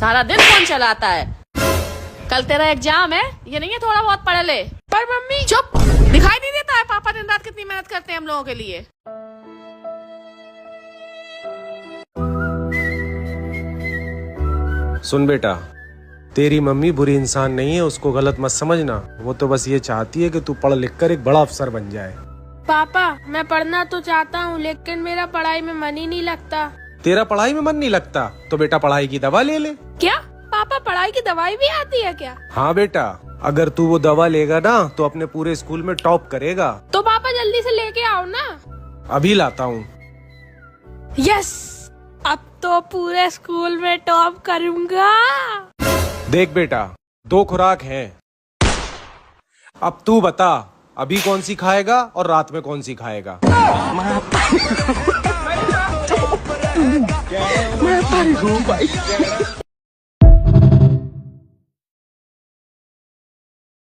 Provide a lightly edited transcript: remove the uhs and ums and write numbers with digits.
सारा दिन फोन चलाता है। कल तेरा एग्जाम है, ये नहीं है थोड़ा बहुत पढ़ ले। पर मम्मी। चुप, दिखाई नहीं देता है पापा दिन रात कितनी मेहनत करते हैं हम लोगों के लिए। सुन बेटा, तेरी मम्मी बुरी इंसान नहीं है, उसको गलत मत समझना। वो तो बस ये चाहती है कि तू पढ़ लिख कर एक बड़ा अफसर बन जाए। पापा मैं पढ़ना तो चाहता हूँ लेकिन मेरा पढ़ाई में मन ही नहीं लगता। तेरा पढ़ाई में मन नहीं लगता तो बेटा पढ़ाई की दवा ले ले। क्या पापा पढ़ाई की दवाई भी आती है क्या? हाँ बेटा, अगर तू वो दवा लेगा ना तो अपने पूरे स्कूल में टॉप करेगा। तो पापा जल्दी से लेके आओ ना। अभी लाता हूँ। यस, अब तो पूरे स्कूल में टॉप करूँगा। देख बेटा, 2 खुराक है, अब तू बता अभी कौन सी खाएगा और रात में कौन सी खाएगा। मैं भाई हूँ भाई।